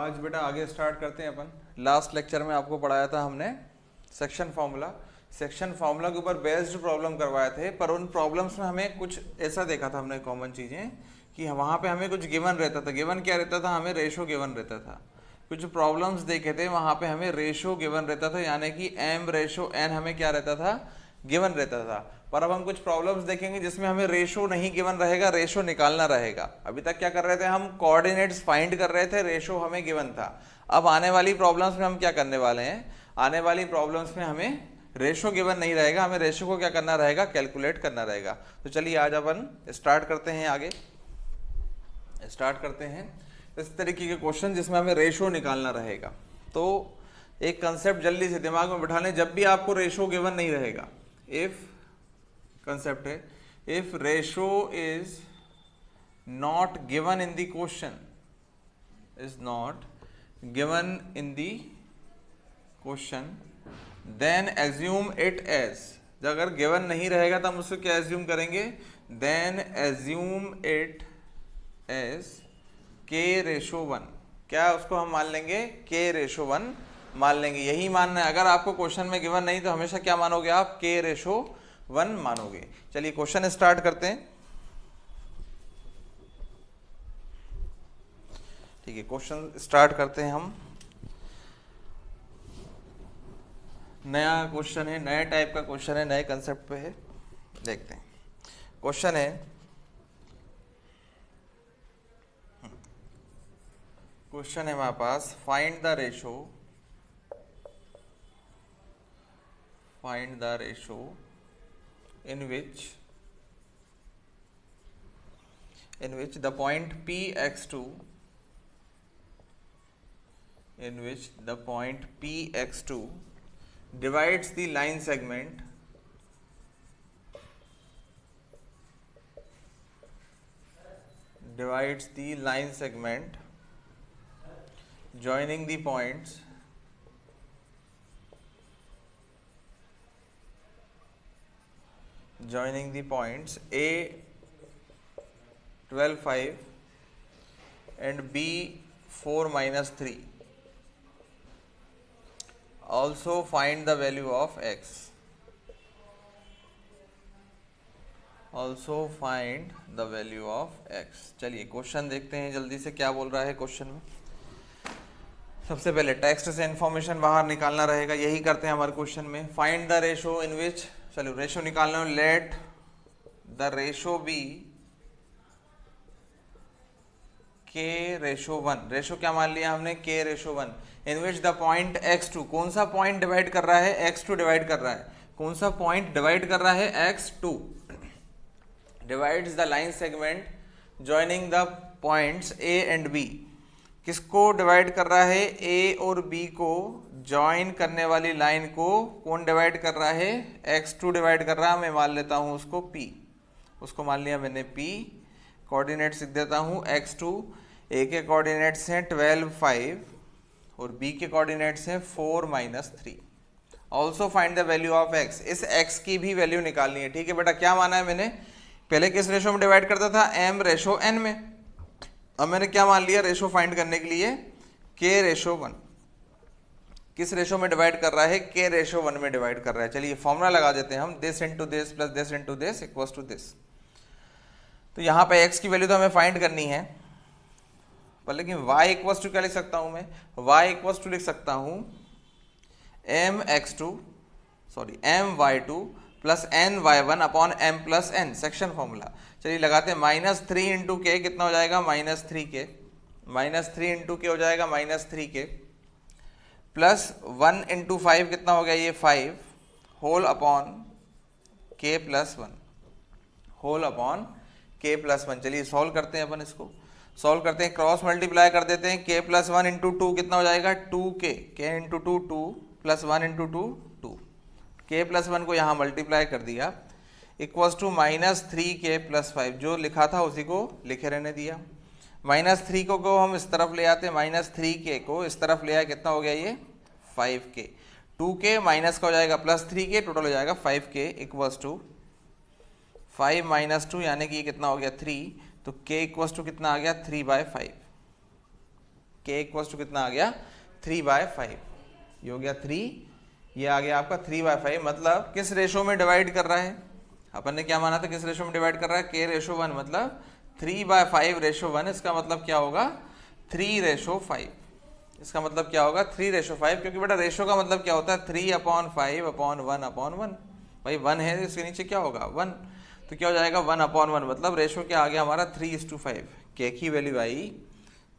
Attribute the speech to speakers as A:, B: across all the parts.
A: आज बेटा आगे स्टार्ट करते हैं अपन। लास्ट लेक्चर में आपको पढ़ाया था हमने सेक्शन फार्मूला के ऊपर बेस्ड प्रॉब्लम करवाए थे, पर उन प्रॉब्लम्स में हमें कुछ ऐसा देखा था हमने कॉमन चीज़ें कि वहाँ पे हमें कुछ गिवन रहता था। गिवन क्या रहता था? हमें रेशो गिवन रहता था। कुछ प्रॉब्लम्स देखे थे वहाँ पे हमें रेशो गिवन रहता था, यानी कि m/n हमें क्या रहता था? गिवन रहता था। पर अब हम कुछ प्रॉब्लम्स देखेंगे जिसमें हमें रेशो नहीं गिवन रहेगा, रेशो निकालना रहेगा। अभी तक क्या कर रहे थे हम? कोऑर्डिनेट्स फाइंड कर रहे थे, रेशो हमें गिवन था। अब आने वाली प्रॉब्लम्स में हम क्या करने वाले हैं? आने वाली प्रॉब्लम्स में हमें रेशो गिवन नहीं रहेगा, हमें रेशो को क्या करना रहेगा? कैलकुलेट करना रहेगा। तो चलिए आज अपन स्टार्ट करते हैं, आगे स्टार्ट करते हैं इस तरीके के क्वेश्चन जिसमें हमें रेशो निकालना रहेगा। तो एक कंसेप्ट जल्दी से दिमाग में बिठा लें, जब भी आपको रेशो गिवन नहीं रहेगा, इफ कंसेप्ट है, if ratio is not given in the question, is not given in the question, then assume it as. अगर गिवन नहीं रहेगा तो हम उसको क्या एज्यूम करेंगे? Then assume it as k/1। क्या उसको हम मान लेंगे? k/1 मान लेंगे। यही मानना है। अगर आपको क्वेश्चन में गिवन नहीं तो हमेशा क्या मानोगे आप? k/1 मानोगे। चलिए क्वेश्चन स्टार्ट करते हैं। ठीक है, क्वेश्चन स्टार्ट करते हैं हम। नया क्वेश्चन है, नए टाइप का क्वेश्चन है, नए कंसेप्ट पे है। देखते हैं। क्वेश्चन है, क्वेश्चन है हमारे पास, find the ratio in which the point px2 divides the line segment joining the points A 12,5 and B 4-3. Also find the value of x. चलिए क्वेश्चन देखते हैं जल्दी से, क्या बोल रहा है क्वेश्चन में। सबसे पहले टेक्स्ट से इंफॉर्मेशन बाहर निकालना रहेगा, यही करते हैं हमारे क्वेश्चन में। Find the ratio in which, चलो रेशो निकालना है। Let the ratio be k/1। Ratio क्या मान लिया हमने? k/1। In which the point x2, कौन सा पॉइंट डिवाइड कर रहा है? x2 डिवाइड कर रहा है। कौन सा पॉइंट डिवाइड कर रहा है? x2 divides the line segment joining the points a and b। किसको डिवाइड कर रहा है? a और b को ज्वाइन करने वाली लाइन को कौन डिवाइड कर रहा है? x2 डिवाइड कर रहा है। मैं मान लेता हूं उसको p, उसको मान लिया मैंने p। कोऑर्डिनेट्स लिख देता हूं x2। a के कोऑर्डिनेट्स हैं 12,5 और b के कोऑर्डिनेट्स हैं 4-3। Also find the value of x। इस x की भी वैल्यू निकालनी है। ठीक है बेटा, क्या माना है मैंने? पहले किस रेशो में डिवाइड करता था? m/n में। अब मैंने क्या मान लिया रेशो फाइंड करने के लिए? k/1। किस रेशो में डिवाइड कर रहा है? k/1 में डिवाइड कर रहा है। चलिए फॉर्मूला लगा देते हैं हम, this into this plus this into this equals to this. तो यहाँ पे x की वैल्यू तो हमें फाइंड करनी है, पर लेकिन y इक्वल्स टू क्या लिख सकता हूँ मैं? y इक्वल्स टू लिख सकता हूँ my2 plus ny1 upon m plus n, section formula. चलिए लगाते हैं। -3 इंटू के कितना हो जाएगा? -3k। -3 इंटू के हो जाएगा -3k प्लस 1 इंटू 5 कितना हो गया? ये 5 होल अपॉन k प्लस 1। चलिए सॉल्व करते हैं अपन इसको। सॉल्व करते हैं, क्रॉस मल्टीप्लाई कर देते हैं। k प्लस 1 इंटू 2 कितना हो जाएगा? 2k। k into 2 2 plus 1 into 2 2। k plus 1 को यहाँ मल्टीप्लाई कर दिया, इक्वल्स टू -3k प्लस 5। जो लिखा था उसी को लिखे रहने दिया। -3 को हम इस तरफ ले आते हैं, -3k को इस तरफ ले आए, कितना हो गया ये? 5k। 2k माइनस का हो जाएगा प्लस 3k, टोटल हो जाएगा 5k इक्वल्स टू 5 - 2 यानी कि ये कितना हो गया? 3। तो k इक्वल्स टू कितना आ गया? 3/5। के इक्वल्स टू कितना आ गया 3/5, ये हो गया 3, ये आ गया आपका 3/5। मतलब किस रेशो में डिवाइड कर रहा है, अपन ने क्या माना था, किस रेशो में डिवाइड कर रहा है, k/1, मतलब 3/5/1। इसका मतलब क्या होगा 3/5, इसका मतलब क्या होगा 3/5, क्योंकि बेटा रेशो का मतलब क्या होता है 3/5/1/1। भाई 1 है, इसके नीचे क्या होगा 1, तो क्या हो जाएगा 1/1, मतलब रेशो क्या आ गया हमारा 3:5। के की वैल्यू आई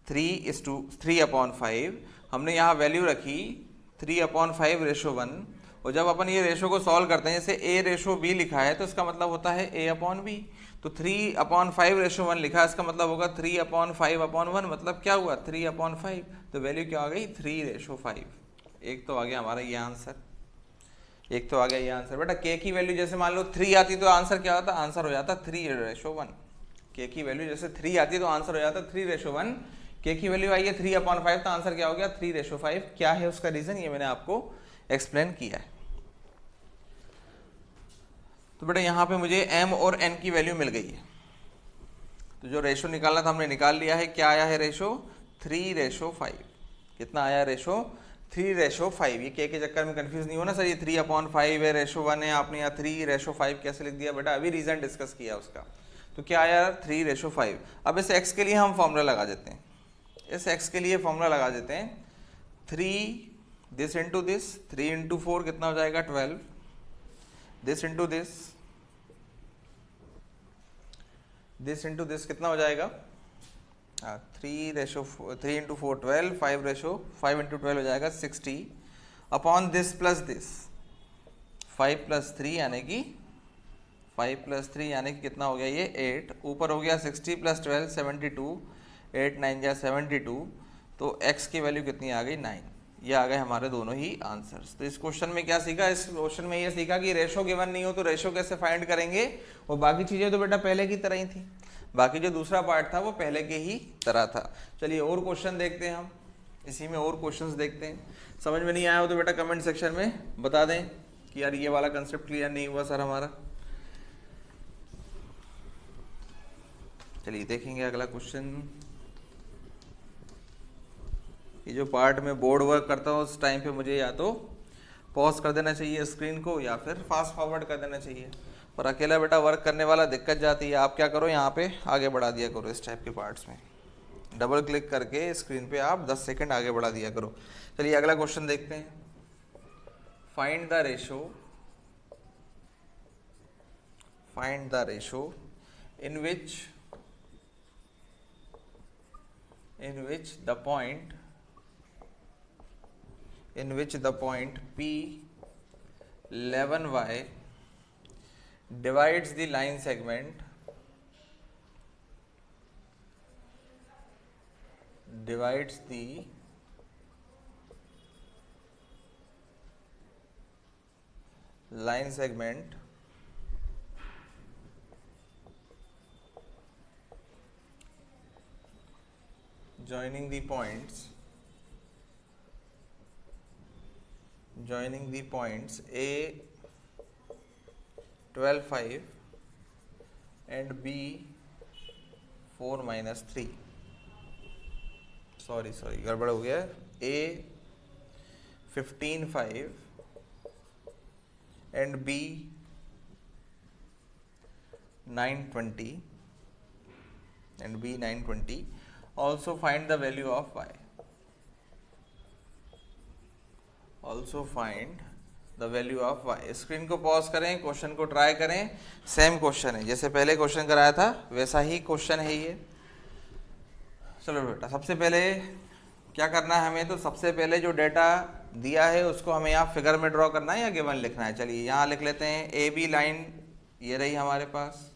A: 3/5, हमने यहाँ वैल्यू रखी 3/5/1। और जब अपन ये रेशो को सॉल्व करते हैं, जैसे a/b लिखा है तो इसका मतलब होता है a/b, तो 3/5/1 लिखा है, इसका मतलब होगा 3/5/1, मतलब क्या हुआ 3/5, तो वैल्यू क्या आ गई 3/5। एक तो आ गया हमारा ये आंसर, एक तो आ गया ये आंसर। बेटा के की वैल्यू जैसे मान लो 3 आती तो आंसर क्या होता, आंसर हो जाता 3/1। के की वैल्यू जैसे 3 आती तो आंसर हो जाता 3/1। के की वैल्यू आई है 3/5, तो आंसर क्या हो गया 3/5। क्या है उसका रीजन, ये मैंने आपको एक्सप्लेन किया है। तो बेटा यहाँ पे मुझे m और n की वैल्यू मिल गई है, तो जो रेशो निकालना था हमने निकाल लिया है। क्या आया है रेशो 3/5। कितना आया रेशो 3/5। ये के चक्कर में कंफ्यूज नहीं होना सर, ये 3/5 है, रेशो 1 है, आपने यहाँ 3/5 कैसे लिख दिया बेटा, अभी रीजन डिस्कस किया उसका। तो क्या आया 3/5। अब इस x के लिए हम फॉर्मूला लगा देते हैं, इस x के लिए फॉर्मूला लगा देते हैं 3 दिस इंटू दिस, 3 इंटू 4 कितना हो जाएगा 12, this into this, this into this कितना हो जाएगा 3 इंटू 4 12, 5 इंटू 12 हो जाएगा 60, अपॉन दिस प्लस दिस 5 + 3 यानी कि 5 + 3 यानी कि कितना हो गया ये 8, ऊपर हो गया 60 + 12 72, 8 9 जा 72, तो x की वैल्यू कितनी आ गई 9। ये आ गए हमारे दोनों ही आंसर्स। तो इस क्वेश्चन में क्या सीखा, इस क्वेश्चन में ये सीखा कि रेशो गिवन नहीं हो तो रेशो कैसे फाइंड करेंगे, और बाकी चीजें तो बेटा पहले की तरह ही थी, बाकी जो दूसरा पार्ट था वो पहले के ही तरह था। चलिए और क्वेश्चन देखते हैं हम, इसी में और क्वेश्चंस देखते हैं। समझ में नहीं आया हो तो बेटा कमेंट सेक्शन में बता दें कि यार ये वाला कंसेप्ट क्लियर नहीं हुआ सर हमारा। चलिए देखेंगे अगला क्वेश्चन। ये जो पार्ट में बोर्ड वर्क करता हूँ उस टाइम पे मुझे या तो पॉज कर देना चाहिए स्क्रीन को या फिर फास्ट फॉरवर्ड कर देना चाहिए, पर अकेला बेटा वर्क करने वाला दिक्कत जाती है। आप क्या करो यहाँ पे आगे बढ़ा दिया करो, इस टाइप के पार्ट्स में डबल क्लिक करके स्क्रीन पे आप 10 सेकंड आगे बढ़ा दिया करो। चलिए अगला क्वेश्चन देखते हैं। Find the ratio in which the point P11y divides the line segment joining the points A 12 5 and B 4 - 3। Sorry गड़बड़ हो गया, A 15 5 and B 9 20 and B 9 20। Also find the value of y। Screen को pause करें, question को try करें। Same question है जैसे पहले क्वेश्चन कराया था वैसा ही क्वेश्चन है ये। चलो बेटा सबसे पहले क्या करना है हमें, तो सबसे पहले जो डेटा दिया है उसको हमें यहाँ फिगर में ड्रॉ करना है या गिवन लिखना है। चलिए यहाँ लिख लेते हैं ए बी लाइन, ये रही हमारे पास।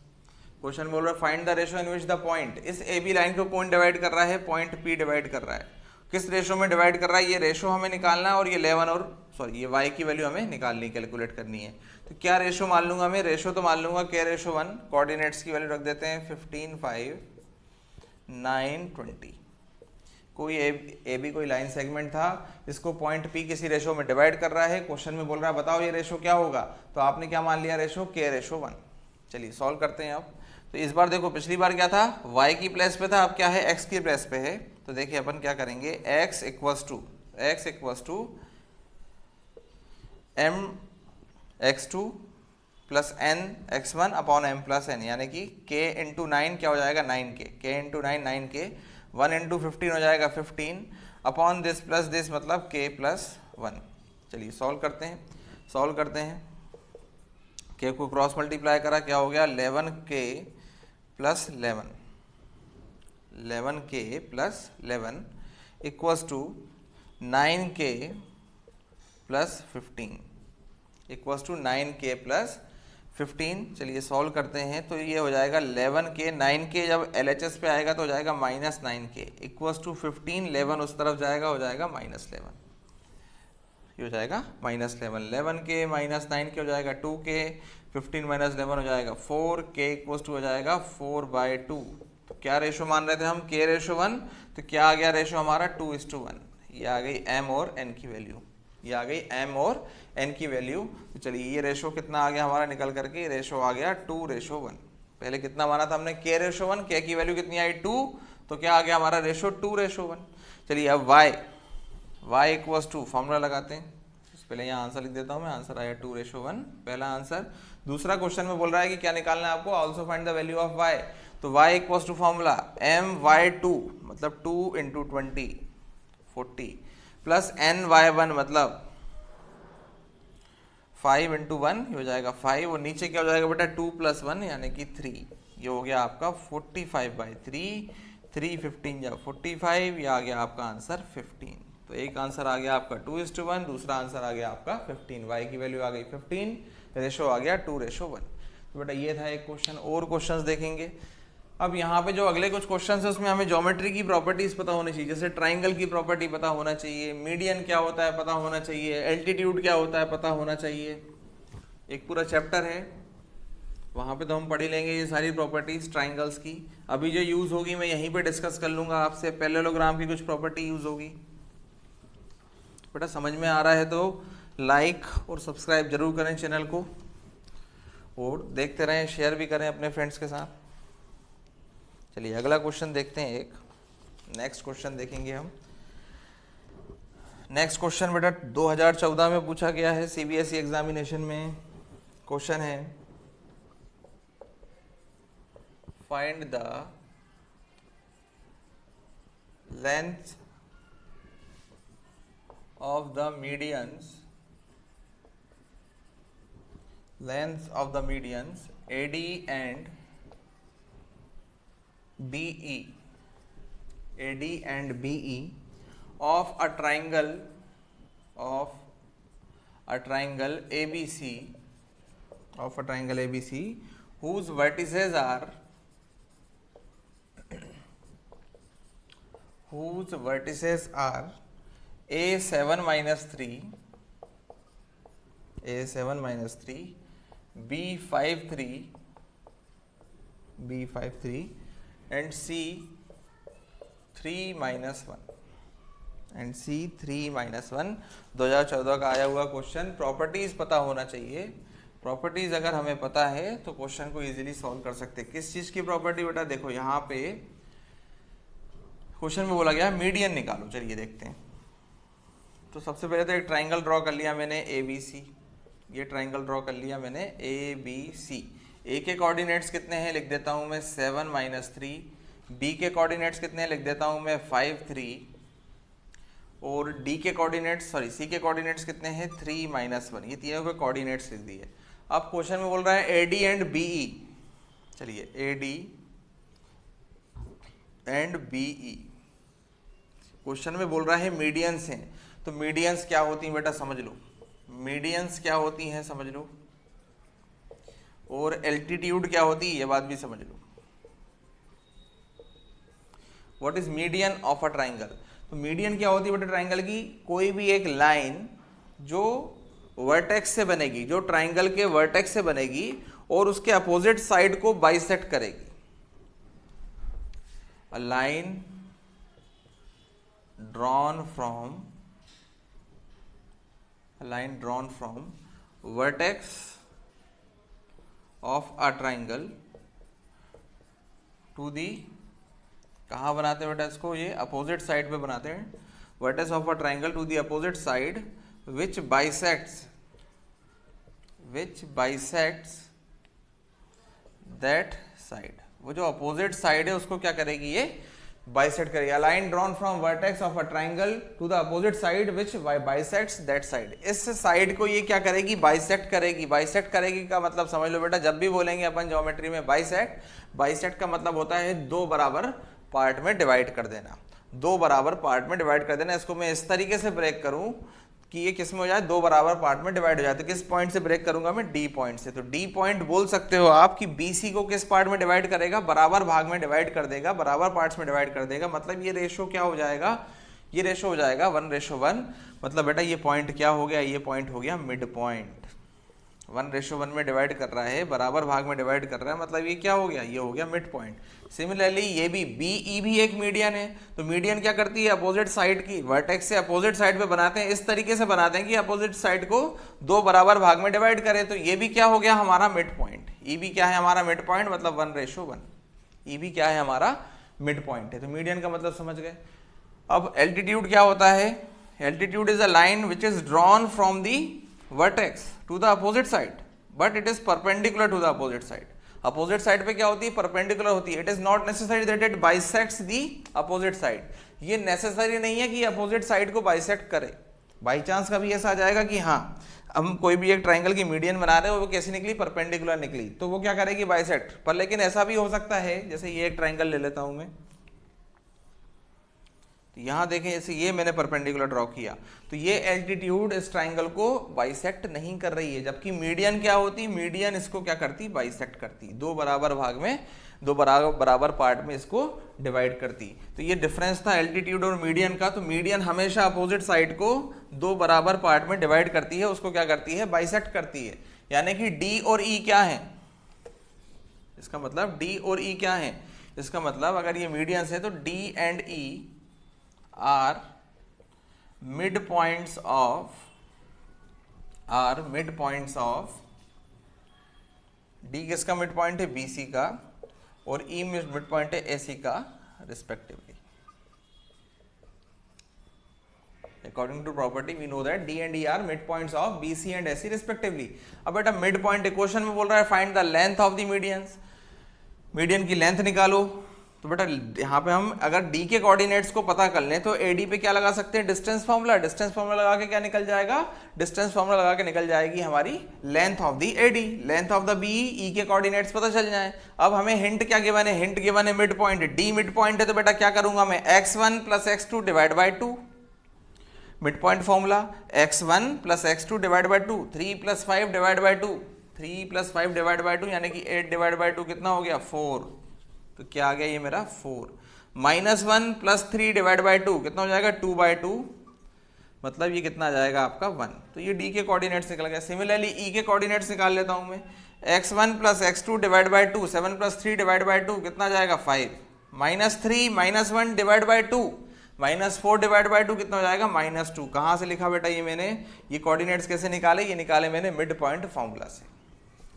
A: क्वेश्चन बोल रहा है find the ratio in which the point, इस ए बी लाइन को कौन डिवाइड कर रहा है, पॉइंट पी डिवाइड कर रहा है। किस रेशो में डिवाइड कर रहा है, ये रेशो हमें निकालना है और ये 11 और ये y की वैल्यू हमें निकालनी कैलकुलेट करनी है। तो क्या रेशो मान लूंगा मैं, रेशो तो मान लूंगा k/1, कोऑर्डिनेट्स की वैल्यू रख देते हैं 15 5 9 20। कोई ए बी कोई लाइन सेगमेंट था, इसको पॉइंट पी किसी रेशो में डिवाइड कर रहा है। क्वेश्चन में बोल रहा है बताओ ये रेशो क्या होगा, तो आपने क्या मान लिया रेशो k/1। चलिए सॉल्व करते हैं अब। तो इस बार देखो पिछली बार क्या था y की प्लेस पे था, अब क्या है x की प्लेस पे है। तो तो देखिए अपन क्या करेंगे, x equals to m x2 plus n x1 upon m plus n, यानी कि k इंटू 9 क्या हो जाएगा 9k, k into 9 9k, 1 into 15 हो जाएगा 15 अपॉन दिस प्लस दिस मतलब k प्लस 1। चलिए सॉल्व करते हैं। k को क्रॉस मल्टीप्लाई करा, क्या हो गया 11k plus 11 equals to 9k plus 15 equals to 9k plus 15। चलिए सॉल्व करते हैं, तो ये हो जाएगा 11k, 9k जब LHS पे आएगा तो हो जाएगा माइनस 9k इक्वल्स टू 15, 11 उस तरफ जाएगा, हो जाएगा माइनस 11, ये हो जाएगा माइनस 11, 11k माइनस 9k हो जाएगा 2k, 15 माइनस 11 हो जाएगा 4k इक्वल्स टू हो जाएगा 4/2। तो क्या रेशो मान रहे थे हम, k रेशो 1, तो क्या आ गया रेशो हमारा 2:1। ये आ गई m और n की वैल्यू, ये आ गई m और n की वैल्यू। तो चलिए ये रेशो कितना आ गया हमारा निकल करके, रेशो आ गया 2:1। पहले कितना माना था हमने, k रेशो 1, k की वैल्यू कितनी आई 2, तो क्या आ गया हमारा रेशो 2:1। चलिए अब y इक्वल्स टू, फॉर्मूला लगाते हैं, पहले यहाँ आंसर लिख देता हूँ मैं, आंसर आया 2:1, पहला आंसर। दूसरा क्वेश्चन में बोल रहा है कि क्या निकालना है आपको, also find the value of y। तो y equals to formula my2 मतलब 2 इंटू 20 40 प्लस ny1 मतलब 5 इंटू 1, ये हो जाएगा 5, और नीचे क्या हो जाएगा बेटा 2 प्लस 1 यानी कि 3, ये हो गया आपका 45/3, 3 15 या 45, ये आ गया आपका आंसर 15। तो एक आंसर आ गया आपका 2:1, दूसरा आंसर आ गया आपका 15, y की वैल्यू आ गई 15, रेशो आ गया 2:1। तो बेटा ये था एक क्वेश्चन। और क्वेश्चंस देखेंगे। अब यहाँ पे जो अगले कुछ क्वेश्चंस है उसमें हमें ज्योमेट्री की प्रॉपर्टीज पता होनी चाहिए, जैसे ट्राइंगल की प्रॉपर्टी पता होना चाहिए, मीडियन क्या होता है पता होना चाहिए, एल्टीट्यूड क्या होता है पता होना चाहिए। एक पूरा चैप्टर है, वहाँ पे तो हम पढ़ ही लेंगे ये सारी प्रॉपर्टीज ट्राइंगल्स की। अभी जो यूज़ होगी मैं यहीं पे डिस्कस कर लूँगा आपसे, पैरेललोग्राम की कुछ प्रॉपर्टी यूज़ होगी। बेटा समझ में आ रहा है तो लाइक और सब्सक्राइब जरूर करें चैनल को, और देखते रहें, शेयर भी करें अपने फ्रेंड्स के साथ। चलिए अगला क्वेश्चन देखते हैं, एक नेक्स्ट क्वेश्चन देखेंगे हम। नेक्स्ट क्वेश्चन बेटा 2014 में पूछा गया है CBSE एग्जामिनेशन में। क्वेश्चन है find the length of the medians AD and BE of a triangle ABC whose vertices are A7 minus 3, B5 3 and C 3 minus 1 2014 का आया हुआ क्वेश्चन। प्रॉपर्टीज पता होना चाहिए, प्रॉपर्टीज अगर हमें पता है तो क्वेश्चन को इजीली सॉल्व कर सकते हैं। किस चीज की प्रॉपर्टी बेटा, देखो यहाँ पे क्वेश्चन में बोला गया मीडियन निकालो। चलिए देखते हैं। तो सबसे पहले तो एक ट्राइंगल ड्रॉ कर लिया मैंने ABC, ये ट्राइंगल ड्रॉ कर लिया मैंने ABC। A के कोऑर्डिनेट्स कितने हैं लिख देता हूं मैं 7 minus 3, B के कोऑर्डिनेट्स कितने हैं लिख देता हूं मैं 5 3, और C के कोऑर्डिनेट्स कितने हैं 3 minus 1, ये तीनों के कोऑर्डिनेट्स लिख दिए। अब क्वेश्चन में बोल रहा है AD एंड BE। चलिए AD एंड BE, क्वेश्चन में बोल रहा है मीडियंस हैं, तो मीडियंस क्या होती हैं बेटा समझ लो, मीडियंस क्या होती हैं समझ लो, और एल्टीट्यूड क्या होती है ये बात भी समझ लो। What is median of a triangle, तो मीडियन क्या होती है बेटा ट्राइंगल की, कोई भी एक लाइन जो वर्टेक्स से बनेगी, जो ट्राइंगल के वर्टेक्स से बनेगी और उसके अपोजिट साइड को बाइसेक्ट करेगी। A line drawn from vertex of a triangle to the कहाँ बनाते हैं बेटा इसको, ये अपोजिट साइड पे बनाते हैं, vertex of a triangle to the opposite side which bisects that side. वो जो अपोजिट साइड है उसको क्या करेगी, ये बाइसेक्ट करेगी। Line drawn from vertex of a triangle to the opposite side which bisects that side. इस साइड को ये क्या करेगी, बाइसेक्ट करेगी। बाइसेक्ट करेगी का मतलब समझ लो बेटा, जब भी बोलेंगे अपन ज्योमेट्री में बाइसेक्ट का मतलब होता है दो बराबर पार्ट में डिवाइड कर देना, दो बराबर पार्ट में डिवाइड कर देना। इसको मैं इस तरीके से ब्रेक करूं कि ये किस में हो जाए, दो बराबर पार्ट में डिवाइड हो जाए। तो किस पॉइंट से ब्रेक करूंगा मैं, डी पॉइंट से। तो डी पॉइंट बोल सकते हो आप कि बीसी को किस पार्ट में डिवाइड करेगा, बराबर भाग में डिवाइड कर देगा, बराबर पार्ट्स में डिवाइड कर देगा। मतलब ये रेशो क्या हो जाएगा, ये रेशो हो जाएगा 1:1। मतलब बेटा ये पॉइंट क्या हो गया, ये पॉइंट हो गया मिड पॉइंट। 1:1 में डिवाइड कर रहा है, बराबर भाग में डिवाइड कर रहा है, मतलब ये क्या हो गया, ये हो गया मिड पॉइंट। सिमिलरली ये भी बीई भी एक मीडियन है। तो मीडियन क्या करती है, अपोजिट साइड की वर्टेक्स से अपोजिट साइड पे बनाते हैं, इस तरीके से बनाते हैं कि अपोजिट साइड को दो बराबर भाग में डिवाइड करें। तो ये भी क्या हो गया हमारा मिड पॉइंट। ई भी क्या है हमारा मिड पॉइंट, मतलब 1:1। ई भी क्या है हमारा मिड पॉइंट है। तो मीडियन का मतलब समझ गए। अब एल्टीट्यूड क्या होता है, altitude is a line which is drawn from the vertex to the opposite side but it is perpendicular to the opposite side. Opposite side पे क्या होती है, परपेंडिकुलर होती है। It is not necessary that it bisects the opposite side. ये necessary नहीं है कि अपोजिट साइड को बाइसेक्ट करे। बाई चांस कभी ऐसा आ जाएगा कि हाँ हम कोई भी एक ट्राइंगल की मीडियन बना रहे हो, वो कैसी निकली, परपेंडिकुलर निकली, तो वो क्या करेगी, बाइसेक्ट। पर लेकिन ऐसा भी हो सकता है, जैसे ये एक ट्राइंगल ले लेता हूं मैं, तो यहां देखें जैसे ये मैंने परपेंडिकुलर ड्रॉ किया, तो ये एल्टीट्यूड इस ट्राइंगल को बाइसेक्ट नहीं कर रही है। जबकि मीडियन क्या होती, मीडियन इसको क्या करती, बाइसेक्ट करती, दो बराबर भाग में, दो बराबर पार्ट में इसको डिवाइड करती। तो ये डिफरेंस था एल्टीट्यूड और मीडियन का। तो मीडियन हमेशा अपोजिट साइड को दो बराबर पार्ट में डिवाइड करती है, उसको क्या करती है, बाइसेक्ट करती है। यानी कि डी और ई क्या है, इसका मतलब डी और ई क्या है, इसका मतलब अगर ये मीडियंस है तो D and E are midpoints of D किसका मिड पॉइंट है, BC का, और E मिड पॉइंट है AC का respectively. According to property we know that D and E are midpoints of BC and AC respectively। अब बेटा mid point equation में बोल रहा है find the length of the medians, median की length निकालो। तो बेटा यहाँ पे हम अगर डी के कोऑर्डिनेट्स को पता कर लें तो एडी पे क्या लगा सकते हैं, डिस्टेंस फार्मूला। डिस्टेंस फार्मूला लगा के क्या निकल जाएगा, डिस्टेंस फार्मूला लगा के निकल जाएगी हमारी length of the AD, length of the B. E के कोऑर्डिनेट्स पता चल जाए। अब हमें हिंट क्या गिवन है, हिंट गिवन है mid point, D mid point है। तो बेटा क्या करूंगा मैं, x1 + x2 divide by 2, mid point formula x1 + x2 divide by 2, 3 + 5 divide by 2, 3 + 5 divide by 2 यानी कि 8 डिवाइड बाई 2 कितना हो गया, 4। तो क्या आ गया ये मेरा 4। -1 + 3 डिवाइड बाई 2 कितना हो जाएगा, 2/2, मतलब ये कितना आ जाएगा आपका 1। तो ये डी के कोऑर्डिनेट्स निकल गया। सिमिलरली ई के कोऑर्डिनेट्स निकाल लेता हूं मैं, x1 + x2 divide by 2, 7 + 3 divide by 2 कितना आ जाएगा 5, -3 -1 डिवाइड बाई 2, -4 डिवाइड बाई 2 कितना हो जाएगा -2। कहाँ से लिखा बेटा ये मैंने, ये कोऑर्डिनेट्स कैसे निकाले, ये निकाले मैंने मिड पॉइंट फॉर्मूला से।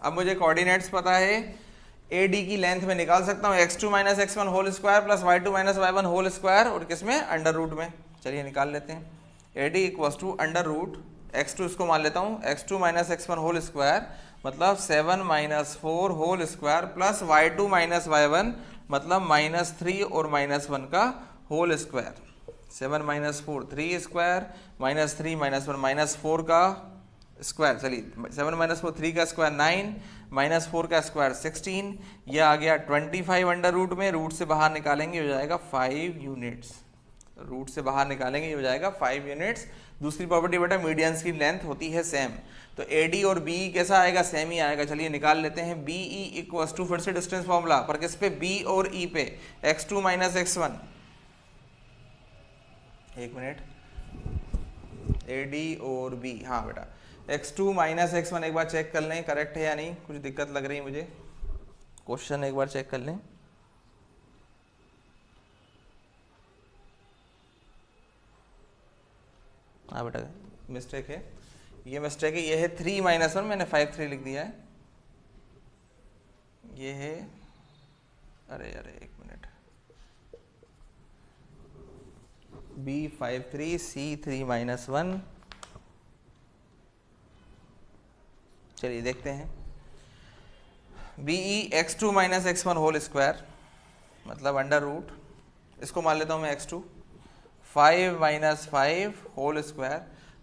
A: अब मुझे कोऑर्डिनेट्स पता है, ए डी की लेंथ में निकाल सकता हूँ x2 - x1 whole square plus y2 - y1 whole square, और किसमें, अंडर रूट में। चलिए निकाल लेते हैं। A D = under root x2, इसको मान लेता हूँ x2 - x1 होल स्क्वायर, मतलब 7 - 4 whole square plus y2 - y1 मतलब -3 और -1 का होल स्क्वायर। 7 - 4 3 स्क्वायर, -3 -1 -4 का स्क्वायर। चलिए 7 - 4 3 का स्क्वायर 9, -4 का स्क्वायर 16, ये आ गया 25 अंडर रूट में। रूट से बाहर निकालेंगे हो जाएगा 5 यूनिट्स, रूट से बाहर निकालेंगे ये हो जाएगा 5 यूनिट्स। दूसरी प्रॉपर्टी बेटा मीडियंस की लेंथ होती है सेम, तो AD और BE कैसा आएगा, सेम ही आएगा। चलिए निकाल लेते हैं। BE = फिर से डिस्टेंस फॉर्मूला पर किस पे, B और E पे, x2 - x1, एक मिनट, AD और B, हाँ बेटा x2 - x1 एक बार चेक कर लें करेक्ट है या नहीं, कुछ दिक्कत लग रही है मुझे, क्वेश्चन एक बार चेक कर लें। हाँ बेटा मिस्टेक है, ये मिस्टेक है, ये है 3 - 1, मैंने 5 3 लिख दिया है, ये है, अरे एक मिनट, B 5 3 C 3 -1। चलिए देखते हैं। BE x2 - x1 whole square मतलब अंडर रूट, इसको मान लेता हूँ मैं x2, 5 - 5 whole square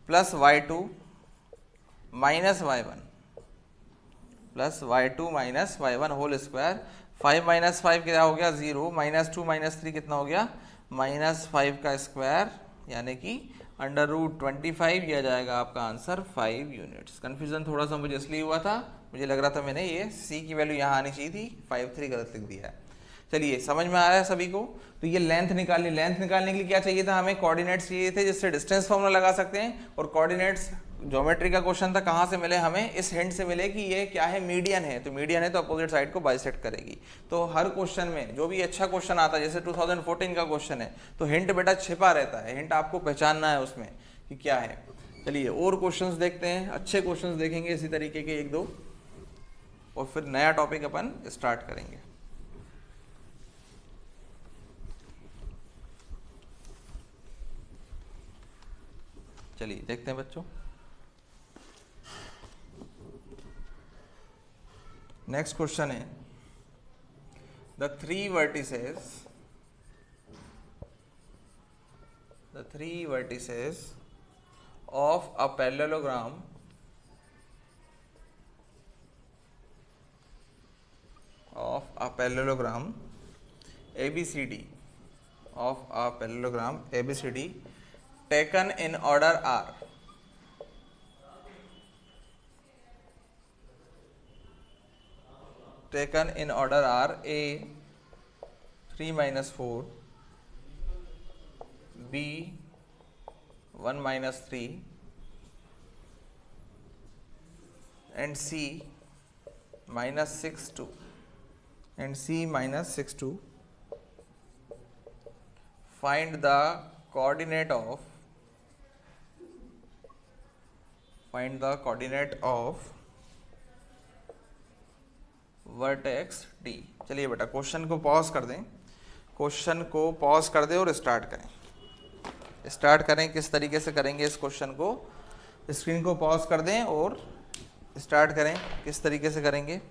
A: plus y2 - y1 plus y2 - y1 whole square. 5 - 5 क्या हो गया 0, -2 -3 कितना हो गया -5 का स्क्वायर, यानी कि अंडर रूट 25। यह जाएगा आपका आंसर 5 यूनिट्स। कन्फ्यूजन थोड़ा सा मुझे इसलिए हुआ था, मुझे लग रहा था मैंने ये c की वैल्यू यहाँ आनी चाहिए थी, 5 3 गलत लिख दिया है। चलिए समझ में आ रहा है सभी को। तो ये लेंथ निकालनी, लेंथ निकालने के लिए क्या चाहिए था हमें, कोऑर्डिनेट्स चाहिए थे, जिससे डिस्टेंस फॉर्मूला लगा सकते हैं। और कोऑर्डिनेट्स ज्योमेट्री का क्वेश्चन था, कहाँ से मिले हमें, इस हिंट से मिले कि ये क्या है, मीडियन है। तो मीडियन है तो अपोजिट साइड को बाइसेक्ट करेगी। तो हर क्वेश्चन में जो भी अच्छा क्वेश्चन आता है, जैसे 2014 का क्वेश्चन है, तो हिंट बेटा छिपा रहता है, हिंट आपको पहचानना है उसमें कि क्या है। चलिए और क्वेश्चंस देखते हैं, अच्छे क्वेश्चंस देखेंगे इसी तरीके के 1 2, और फिर नया टॉपिक अपन स्टार्ट करेंगे। चलिए देखते हैं बच्चों। नेक्स्ट क्वेश्चन है, the three vertices of a parallelogram ABCD taken in order are A 3 - 4, B 1 - 3 and C -6 2 find the coordinate of vertex D। चलिए बेटा क्वेश्चन को पॉज कर दें, और स्टार्ट करें। किस तरीके से करेंगे इस क्वेश्चन को, स्क्रीन को पॉज कर दें और स्टार्ट करें, किस तरीके से करेंगे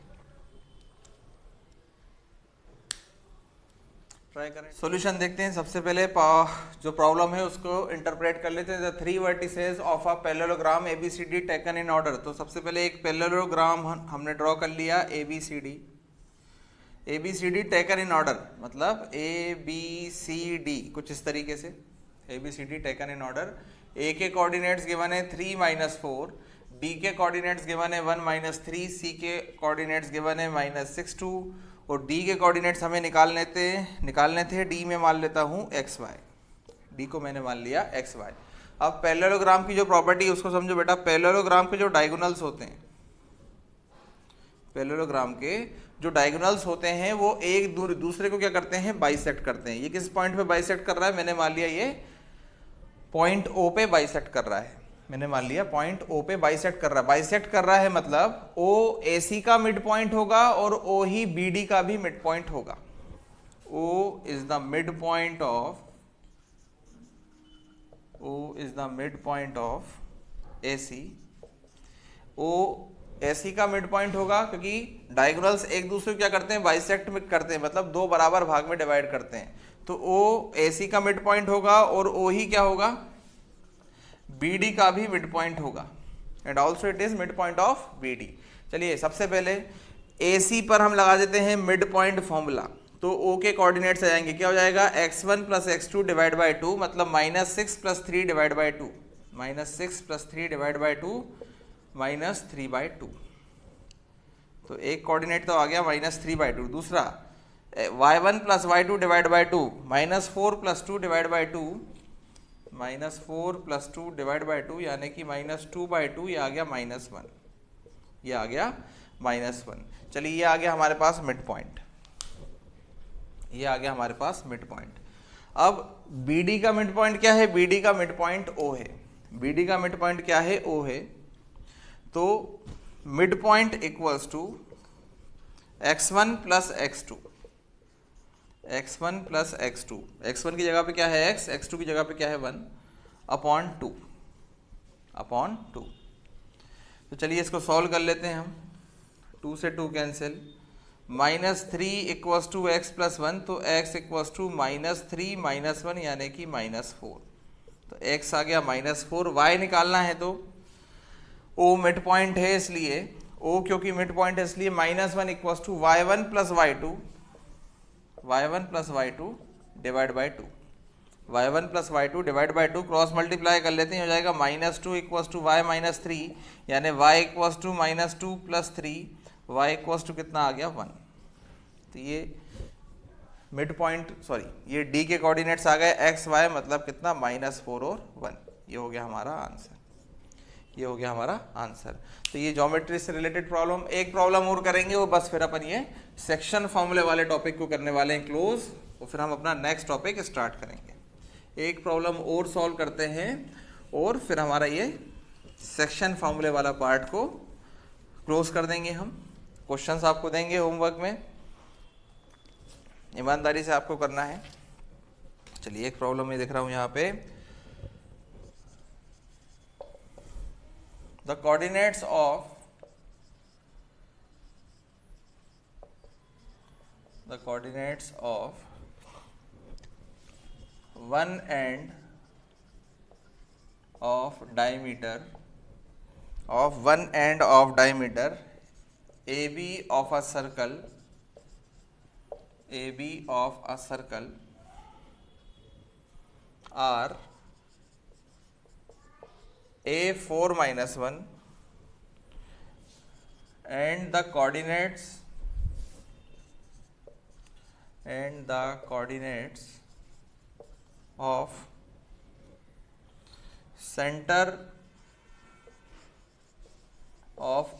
A: ट्राई करें। सॉल्यूशन देखते हैं। सबसे पहले जो प्रॉब्लम है उसको इंटरप्रेट कर लेते हैं। The 3 vertices of a parallelogram ABCD taken in order. तो सबसे पहले एक पैरेललोग्राम हमने ड्रॉ कर लिया ABCD टेकन इन ऑर्डर, मतलब ABCD कुछ इस तरीके से, ABCD taken in order. A के कोऑर्डिनेट्स गिवन है 3 - 4, B के कोऑर्डिनेट्स गिवन है 1 - 3, C के कोऑर्डिनेट्स गिवन है -6 2, और D के कोऑर्डिनेट्स हमें निकालने थे। D में मान लेता हूँ XY, D को मैंने मान लिया XY। अब पैरेललोग्राम की जो प्रॉपर्टी है उसको समझो बेटा। पैरेललोग्राम के जो डायगोनल्स होते हैं, वो एक दूसरे को क्या करते हैं, बाइसेक्ट करते हैं। ये किस पॉइंट पे बाइसेक्ट कर रहा है, मैंने मान लिया ये पॉइंट O पे बाइसेक्ट कर रहा है। पॉइंट O पे बाइसेक्ट कर रहा है मतलब O AC का मिड पॉइंट होगा और O ही BD का भी मिड पॉइंट होगा। O is the mid point of AC। O AC का मिड पॉइंट होगा क्योंकि डायगोनल्स एक दूसरे को क्या करते हैं, बाइसेक्ट करते हैं, मतलब 2 बराबर भाग में डिवाइड करते हैं। तो O AC का मिड पॉइंट होगा और O ही क्या होगा, BD का भी मिड पॉइंट होगा, and also it is mid point of BD। चलिए सबसे पहले AC पर हम लगा देते हैं मिड पॉइंट फॉर्मूला। तो O के कोऑर्डिनेट्स आ जाएंगे, क्या हो जाएगा, x1 + x2 डिवाइड बाई 2, मतलब -6 + 3 डिवाइड बाई 2, -3/2। तो एक कोऑर्डिनेट तो आ गया -3/2। दूसरा y1 + y2 divide by 2, -4 + 2 divide by 2, यानी कि -2/2। ये आ गया -1, चलिए ये आ गया हमारे पास मिड पॉइंट। अब BD का मिड पॉइंट क्या है, BD का मिड पॉइंट O है। तो mid point equals to x1 + x2, x1 plus x2, x1 की जगह पे क्या है x, x2 की जगह पे क्या है 1 अपॉन टू। तो चलिए इसको सॉल्व कर लेते हैं हम। 2 से 2 cancel, -3 equals to x plus 1, तो x इक्वस टू -3 -1 यानी कि -4। तो x आ गया -4। y निकालना है तो o मिड पॉइंट है, इसलिए o क्योंकि मिड पॉइंट है इसलिए -1 equals to y1 plus y2 divide by 2, y1 plus y2 divide by 2, cross multiply कर लेते हैं, हो जाएगा -2 इक्वस टू y -3 यानी y equals to -2 plus 3, y equals to कितना आ गया 1। तो ये मिड पॉइंट ये d के कोऑर्डिनेट्स आ गए x y, मतलब कितना -4 और 1। ये हो गया हमारा आंसर। तो ये ज्योमेट्री से रिलेटेड प्रॉब्लम, एक प्रॉब्लम और करेंगे वो बस फिर अपन ये सेक्शन फॉर्मूले वाले टॉपिक को करने वाले हैं क्लोज, और फिर हम अपना नेक्स्ट टॉपिक स्टार्ट करेंगे। एक प्रॉब्लम और सॉल्व करते हैं और फिर हमारा ये सेक्शन फॉर्मूले वाला पार्ट को क्लोज कर देंगे हम। क्वेश्चंस आपको देंगे होमवर्क में, ईमानदारी से आपको करना है। चलिए एक प्रॉब्लम मैं देख रहा हूं यहाँ पे, the coordinates of one end of diameter AB of a circle are A4 minus 1 and the coordinates of center of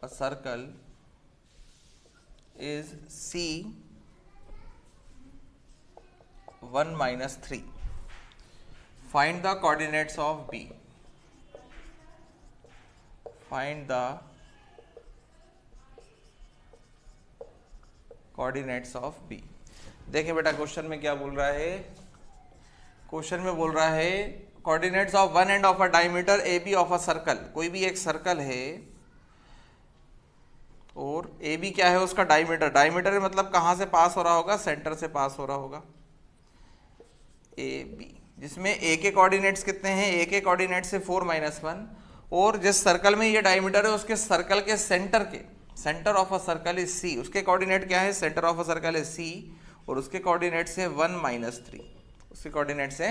A: a circle is C 1 minus 3. Find the coordinates of B. Find the coordinates of B. देखिए बेटा question में क्या बोल रहा है, question में बोल रहा है coordinates of one end of a diameter A B of a circle. कोई भी एक सर्कल है और ए बी क्या है उसका डायमीटर, डायमीटर मतलब कहाँ से पास हो रहा होगा, सेंटर से पास हो रहा होगा ए बी, जिसमें ए के कोऑर्डिनेट्स कितने हैं, ए के कोऑर्डिनेट से 4 - 1, और जिस सर्कल में ये डायमीटर है उसके सर्कल के centre of a circle is C, उसके कोऑर्डिनेट क्या है, centre of a circle is C, और उसके कोऑर्डिनेट से 1 - 3, उसके कोऑर्डिनेट से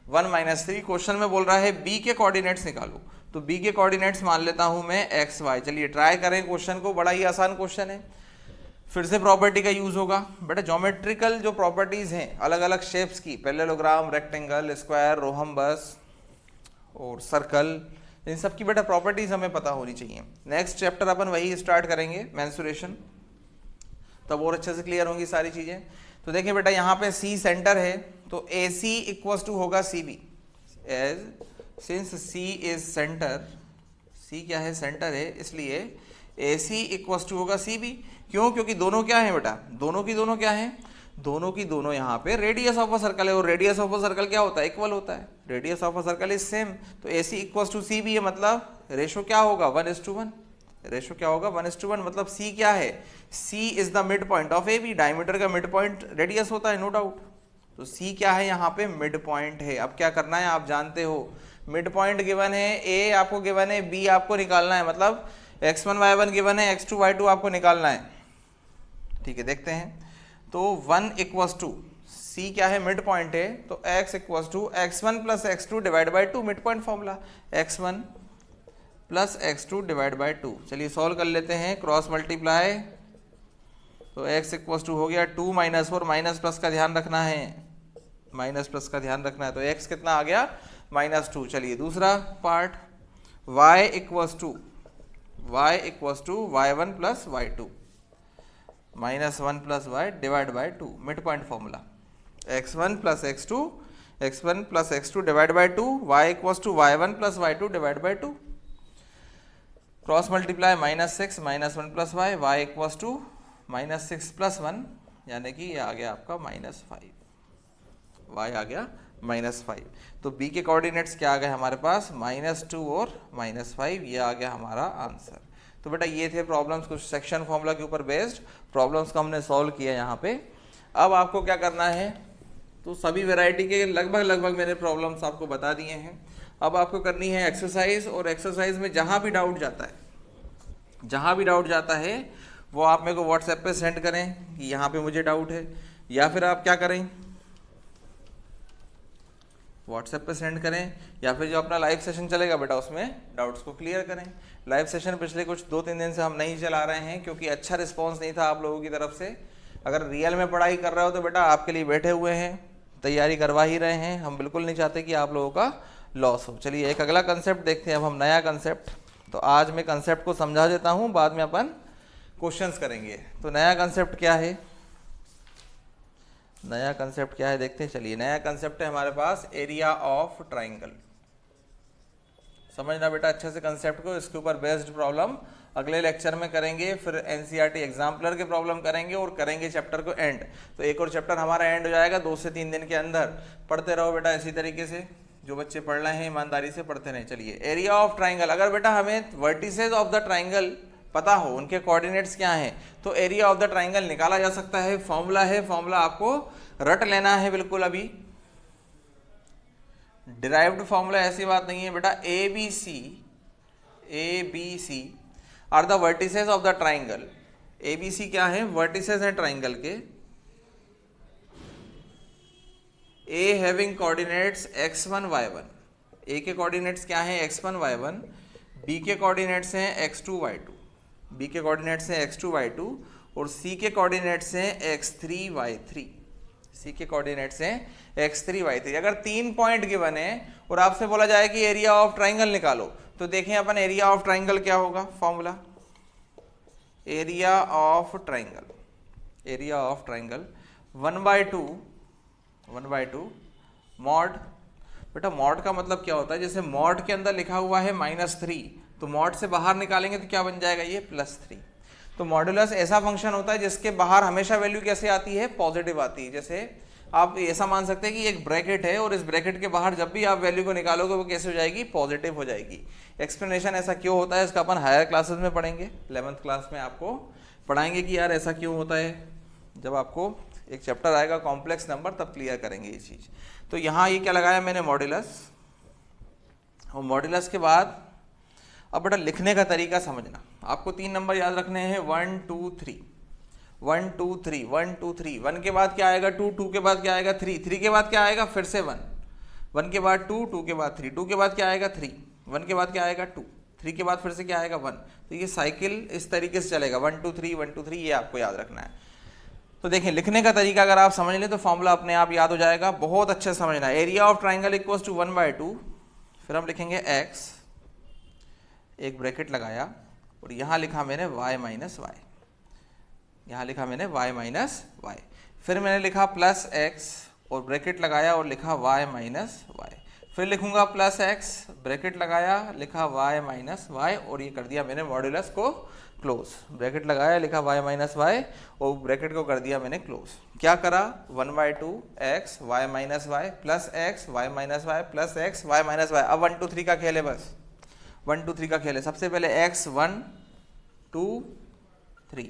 A: 1 - 3। क्वेश्चन में बोल रहा है बी के कोऑर्डिनेट्स निकालो, तो बी के कोऑर्डिनेट्स मान लेता हूं मैं एक्स वाई। चलिए ट्राई करें क्वेश्चन को, बड़ा ही आसान क्वेश्चन है, फिर से प्रॉपर्टी का यूज होगा। बेटा ज्योमेट्रिकल जो प्रॉपर्टीज हैं अलग अलग शेप्स की, पैरेललोग्राम, रेक्टेंगल, स्क्वायर, रोहम्बस और सर्कल, इन सब की बेटा प्रॉपर्टीज हमें पता होनी चाहिए। नेक्स्ट चैप्टर अपन वही स्टार्ट करेंगे, मेंसुरेशन, तब और अच्छे से क्लियर होंगी सारी चीजें। तो देखिए बेटा यहाँ पे सी सेंटर है, तो ए सी इक्वल्स टू होगा C B, as since C is centre, C क्या है, सेंटर है, इसलिए ए सी इक्वल्स टू होगा सी बी। क्यों, क्योंकि दोनों क्या है बेटा, दोनों की दोनों क्या है, दोनों की दोनों यहाँ पे रेडियस ऑफ अ सर्कल है, और रेडियस ऑफ अ सर्कल क्या होता है, इक्वल होता है, radius of a circle is same. तो ए सी इक्वल्स टू सी बी है, मतलब रेशो क्या होगा 1:1, रेशो क्या होगा 1:1, मतलब सी क्या है, C is the mid point of A B, diameter का मिड पॉइंट रेडियस होता है नो डाउट, तो सी क्या है यहाँ पे मिड पॉइंट है। अब क्या करना है आप जानते हो, मिड पॉइंट गिवन है, ए आपको गिवन है, बी आपको निकालना है, मतलब x1 y1 गिवन है, x2 y2 आपको निकालना है। ठीक है, देखते हैं। तो 1 इक्वल्स टू सी क्या है, मिड पॉइंट है, तो x equals to x1 plus x2 divide by 2, mid point formula, x1 plus x2 divide by 2। चलिए सॉल्व कर लेते हैं, क्रॉस मल्टीप्लाई, तो x इक्वल्स टू हो गया 2 - 4, माइनस प्लस का ध्यान रखना है, माइनस प्लस का ध्यान रखना है, तो x कितना आ गया -2। चलिए दूसरा part, y equals to y1 plus y2 -1 plus y divide by 2, mid point formula, x1 plus x2 divide by 2, y equals to y1 plus y2 divide by 2, cross multiply, -6 - 1 plus y, y equals to -6 plus 1 यानी कि ये आ गया आपका -5, y आ गया -5। तो b के coordinates क्या आ गए हमारे पास, -2 और -5, ये आ गया हमारा आंसर। तो बेटा ये थे प्रॉब्लम्स, कुछ सेक्शन फॉर्मूला के ऊपर बेस्ड प्रॉब्लम्स को हमने सॉल्व किया यहाँ पे। अब आपको क्या करना है, तो सभी वैरायटी के लगभग मैंने प्रॉब्लम्स आपको बता दिए हैं। अब आपको करनी है एक्सरसाइज, और एक्सरसाइज में जहाँ भी डाउट जाता है वो आप मेरे को व्हाट्सएप पे सेंड करें कि यहाँ पे मुझे डाउट है, या फिर आप क्या करें, व्हाट्सएप पे सेंड करें, या फिर जो अपना लाइव सेशन चलेगा बेटा उसमें डाउट्स को क्लियर करें। लाइव सेशन पिछले कुछ 2-3 दिन से हम नहीं चला रहे हैं क्योंकि अच्छा रिस्पांस नहीं था आप लोगों की तरफ से। अगर रियल में पढ़ाई कर रहे हो तो बेटा आपके लिए बैठे हुए हैं, तैयारी करवा ही रहे हैं, हम बिल्कुल नहीं चाहते कि आप लोगों का लॉस हो। चलिए एक अगला कंसेप्ट देखते हैं, अब हम नया कंसेप्ट। तो आज मैं कंसेप्ट को समझा देता हूँ, बाद में अपन क्वेश्चंस करेंगे। तो नया कंसेप्ट क्या है, नया कंसेप्ट क्या है देखते हैं। चलिए नया कंसेप्ट है हमारे पास एरिया ऑफ ट्राइंगल। समझना बेटा अच्छे से कंसेप्ट को, इसके ऊपर बेस्ड प्रॉब्लम अगले लेक्चर में करेंगे, फिर एनसीईआरटी एग्जाम्पलर के प्रॉब्लम करेंगे और करेंगे चैप्टर को एंड। तो एक और चैप्टर हमारा एंड हो जाएगा 2 से 3 दिन के अंदर। पढ़ते रहो बेटा इसी तरीके से, जो बच्चे पढ़ रहे हैं ईमानदारी से पढ़ते रहें। चलिए एरिया ऑफ ट्राइंगल, अगर बेटा हमें वर्टिसेज ऑफ द ट्राइंगल पता हो, उनके कोऑर्डिनेट्स क्या हैं, तो एरिया ऑफ द ट्राइंगल निकाला जा सकता है। फॉर्मूला है, फॉर्मूला आपको रट लेना है बिल्कुल। अभी डिराइव्ड फॉर्मूला, ऐसी बात नहीं है बेटा। A B C are the vertices of the triangle. A B C क्या है, वर्टिसेस हैं ट्राइंगल के। ए हैविंग कोऑर्डिनेट्स x1 y1, ए के कोऑर्डिनेट्स क्या हैं x1 y1, बी के कोऑर्डिनेट्स हैं x2 y2, बी के कोऑर्डिनेट्स हैं x2 y2, और सी के कोऑर्डिनेट्स हैं x3 y3, सी के कोऑर्डिनेट्स हैं x3 y3। अगर 3 पॉइंट गिवन है और आपसे बोला जाए कि एरिया ऑफ ट्राइंगल निकालो, तो देखें अपन एरिया ऑफ ट्राइंगल क्या होगा, formula area of triangle, area of triangle 1/2 mod. बेटा मॉड का मतलब क्या होता है, जैसे मॉड के अंदर लिखा हुआ है -3, तो मॉड से बाहर निकालेंगे तो क्या बन जाएगा, ये +3। तो मॉडुलस ऐसा फंक्शन होता है जिसके बाहर हमेशा वैल्यू कैसे आती है, पॉजिटिव आती है। जैसे आप ऐसा मान सकते हैं कि एक ब्रैकेट है और इस ब्रैकेट के बाहर जब भी आप वैल्यू को निकालोगे वो कैसे हो जाएगी, पॉजिटिव हो जाएगी। एक्सप्लेनेशन ऐसा क्यों होता है इसका अपन हायर क्लासेस में पढ़ेंगे, 11th क्लास में आपको पढ़ाएंगे कि यार ऐसा क्यों होता है। जब आपको एक चैप्टर आएगा कॉम्प्लेक्स नंबर तब क्लियर करेंगे ये चीज़। तो यहाँ ये क्या लगाया मैंने, मॉड्यूलस, और मॉड्यूलस के बाद अब बेटा लिखने का तरीका समझना। आपको 3 नंबर याद रखने हैं, 1 2 3, 1 2 3, 1 2 3। 1 के बाद क्या आएगा 2, 2 के बाद क्या आएगा 3, 3 के बाद क्या आएगा फिर से 1, 1 के बाद 2, 2 के बाद 3, 2 के बाद क्या आएगा 3, 1 के बाद क्या आएगा 2, 3 के बाद फिर से क्या आएगा 1। तो ये साइकिल इस तरीके से चलेगा, 1 2 3 1 2 3, ये आपको याद रखना है। तो देखिए लिखने का तरीका अगर आप समझ लें तो फॉर्मूला अपने आप याद हो जाएगा, बहुत अच्छे से समझना है। Area of triangle equals to 1/2, फिर हम लिखेंगे x, एक ब्रैकेट लगाया और यहाँ लिखा मैंने y माइनस वाई, यहाँ लिखा मैंने y माइनस वाई, फिर मैंने लिखा +x और ब्रैकेट लगाया और लिखा y माइनस वाई, फिर लिखूंगा +x, ब्रैकेट लगाया लिखा y माइनस वाई, और ये कर दिया मैंने मॉड्यूलस को क्लोज। ब्रैकेट लगाया लिखा y माइनस वाई और ब्रैकेट को कर दिया मैंने क्लोज। क्या करा, 1/2 x y minus y plus x y minus y plus x y minus y. अब 1 2 3 का खेल है, बस 1 2 3 का खेल है। सबसे पहले x 1 2 3,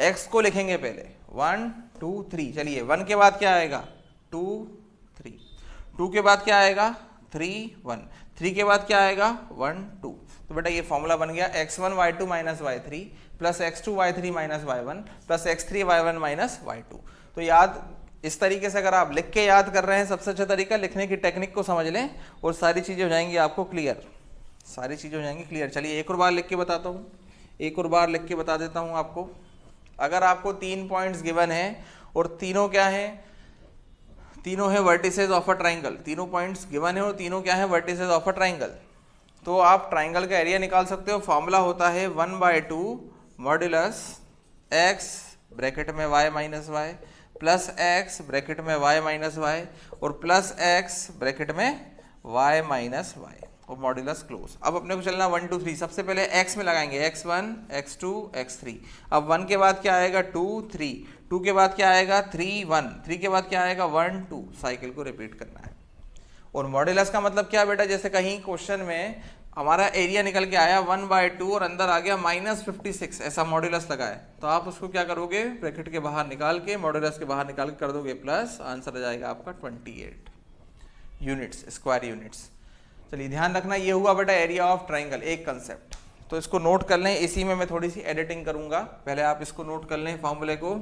A: x को लिखेंगे पहले 1 2 3। चलिए 1 के बाद क्या आएगा 2 3, 2 के बाद क्या आएगा 3 1, 3 के बाद क्या आएगा 1 2। तो बेटा ये फॉर्मूला बन गया x1 y2 minus y3 plus x2 y3 minus y1 plus x3 y1 minus y2। तो याद इस तरीके से अगर आप लिख के याद कर रहे हैं, सबसे अच्छा तरीका लिखने की टेक्निक को समझ लें और सारी चीज़ें हो जाएंगी आपको क्लियर, सारी चीज़ें हो जाएंगी क्लियर। चलिए एक और बार लिख के बताता हूँ, एक और बार लिख के बता देता हूँ आपको। अगर आपको 3 पॉइंट्स गिवन है और तीनों क्या है, तीनों है वर्टिसेस ऑफ अ ट्राइंगल, तीनों पॉइंट्स गिवन है और तीनों क्या है वर्टिसेस ऑफ अ ट्राइंगल, तो आप ट्राइंगल का एरिया निकाल सकते हो। फॉर्मूला होता है 1/2 मॉड्यूलस x ब्रैकेट में y minus y plus x bracket में y माइनस वाई और प्लस x ब्रैकेट में y माइनस वाई। और मॉड्यूलस क्लोज। अब अपने को चलना 1 2 3। सबसे पहले x में लगाएंगे x1 x2 x3। अब 1 के बाद क्या आएगा 2 3, 2 के बाद क्या आएगा 3 1, 3 के बाद क्या आएगा 1 2। साइकिल को रिपीट करना है। और मॉड्यूलस का मतलब क्या बेटा, जैसे कहीं क्वेश्चन में हमारा एरिया निकल के आया 1/2 और अंदर आ गया -56, ऐसा मॉड्यूलस लगा है, तो आप उसको क्या करोगे, ब्रैकेट के बाहर निकाल के, मॉड्यूलस के बाहर निकाल के कर दोगे प्लस, आंसर आ जाएगा आपका 28 यूनिट्स, स्क्वायर यूनिट्स। चलिए ध्यान रखना, ये हुआ बेटा एरिया ऑफ ट्राइंगल, एक कंसेप्ट। तो इसको नोट कर लें, इसी में मैं थोड़ी सी एडिटिंग करूंगा, पहले आप इसको नोट कर लें फॉर्मूले को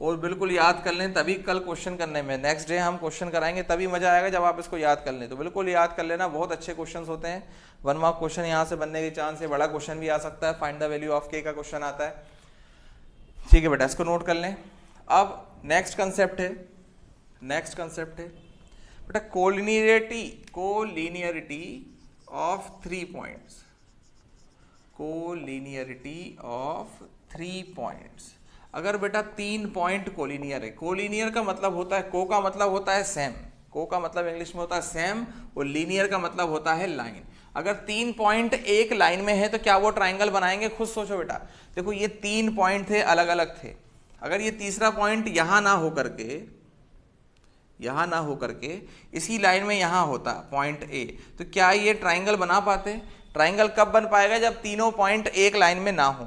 A: और बिल्कुल याद कर लें, तभी कल क्वेश्चन करने में, नेक्स्ट डे हम क्वेश्चन कराएंगे, तभी मजा आएगा जब आप इसको याद कर लें। तो बिल्कुल याद कर लेना, बहुत अच्छे क्वेश्चन होते हैं। 1 मार्क क्वेश्चन यहाँ से बनने के चांस है, बड़ा क्वेश्चन भी आ सकता है, find the value of k का क्वेश्चन आता है। ठीक है बेटा, इसको नोट कर लें। अब नेक्स्ट कंसेप्ट है बेटा collinearity of 3 points, collinearity of 3 points. अगर बेटा 3 पॉइंट कोलिनियर है, कोलिनियर का मतलब होता है, को का मतलब होता है सेम, को का मतलब इंग्लिश में होता है सेम, और लीनियर का मतलब होता है लाइन। अगर 3 पॉइंट एक लाइन में है तो क्या वो ट्राइंगल बनाएंगे? खुद सोचो बेटा। देखो ये 3 पॉइंट थे, अलग अलग थे, अगर ये तीसरा पॉइंट यहां ना होकर के इसी लाइन में यहां होता पॉइंट ए, तो क्या ये ट्राइंगल बना पाते? ट्राइंगल कब बन पाएगा? जब तीनों पॉइंट एक लाइन में ना हो।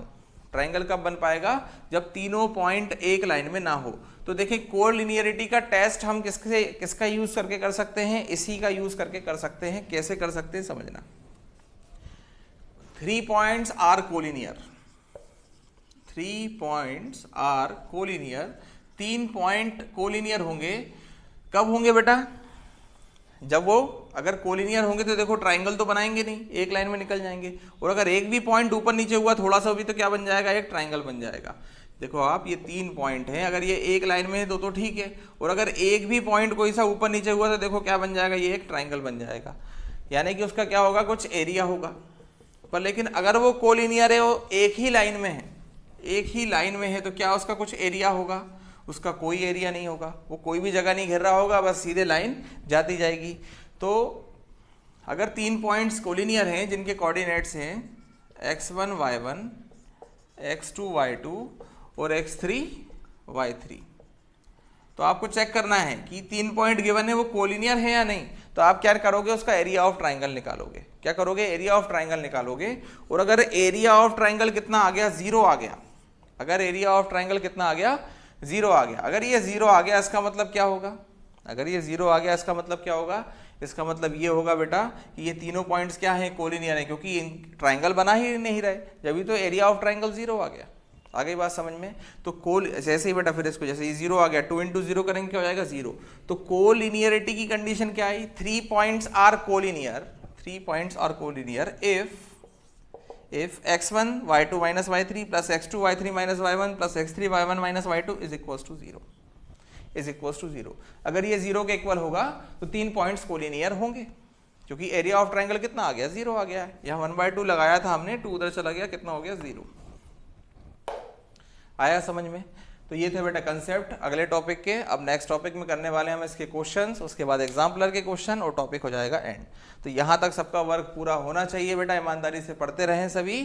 A: ट्राइंगल कब बन पाएगा? जब तीनों पॉइंट एक लाइन में ना हो। तो देखिए कोलिनियरिटी का टेस्ट हम किसका यूज करके कर सकते हैं? इसी का यूज करके कर सकते हैं। कैसे कर सकते हैं समझना। 3 points are collinear, 3 points are collinear. 3 point collinear होंगे, कब होंगे बेटा? जब वो अगर कोलिनियर होंगे तो देखो ट्राइंगल तो बनाएंगे नहीं, एक लाइन में निकल जाएंगे, और अगर एक भी पॉइंट ऊपर नीचे हुआ थोड़ा सा भी तो क्या बन जाएगा? एक ट्राइंगल बन जाएगा। देखो आप, ये 3 पॉइंट हैं, अगर ये एक लाइन में है तो ठीक है, और अगर एक भी पॉइंट कोई सा ऊपर नीचे हुआ तो देखो क्या बन जाएगा? ये एक ट्राइंगल बन जाएगा। यानी कि उसका क्या होगा? कुछ एरिया होगा। पर लेकिन अगर वो कोलिनियर है, वो एक ही लाइन में है, तो क्या उसका कुछ एरिया होगा? उसका कोई एरिया नहीं होगा, वो कोई भी जगह नहीं घेर रहा होगा, बस सीधे लाइन जाती जाएगी। तो अगर 3 पॉइंट्स कोलिनियर हैं जिनके कोऑर्डिनेट्स हैं x1 y1, x2 y2 और x3 y3, तो आपको चेक करना है कि 3 पॉइंट गिवन है वो कोलिनियर है या नहीं। तो आप क्या करोगे? उसका एरिया ऑफ ट्राइंगल निकालोगे। क्या करोगे? एरिया ऑफ ट्राइंगल निकालोगे। और अगर एरिया ऑफ ट्राइंगल कितना आ गया? 0 आ गया। अगर एरिया ऑफ ट्राइंगल कितना आ गया? 0 आ गया। अगर ये 0 आ गया इसका मतलब क्या होगा? अगर ये 0 आ गया इसका मतलब क्या होगा? इसका मतलब ये होगा बेटा कि ये तीनों पॉइंट्स क्या हैं? कोलिनियर है, क्योंकि ट्राइंगल बना ही नहीं रहे, जब तो एरिया ऑफ ट्राइंगल 0 आ गया। आ गई बात समझ में? तो जैसे ही बेटा फिर इसको, जैसे ये 0 आ गया, 2 × 0 करेंगे क्या हो जाएगा? 0। तो कोलिनियरिटी की कंडीशन क्या आई? 3 points are collinear, 3 points are collinear if x1 y2 minus y3 plus x2 y3 minus y1 plus x3 y1 minus y2 is equals to 0। अगर ये 0 के इक्वल होगा तो 3 पॉइंट्स कोलिनियर होंगे, क्योंकि एरिया ऑफ ट्राइंगल कितना आ गया? 0 आ गया है। यहाँ 1/2 लगाया था हमने, 2 उधर चला गया, कितना हो गया? 0। आया समझ में? तो ये थे बेटा कंसेप्ट अगले टॉपिक के। अब नेक्स्ट टॉपिक में करने वाले हम इसके क्वेश्चंस, उसके बाद एग्जाम्पलर के क्वेश्चन, और टॉपिक हो जाएगा एंड। तो यहाँ तक सबका वर्क पूरा होना चाहिए बेटा, ईमानदारी से पढ़ते रहें सभी।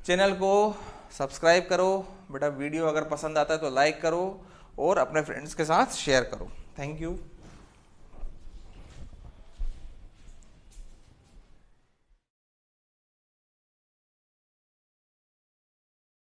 A: चैनल को सब्सक्राइब करो बेटा, वीडियो अगर पसंद आता है तो लाइक करो और अपने फ्रेंड्स के साथ शेयर करो। Thank you.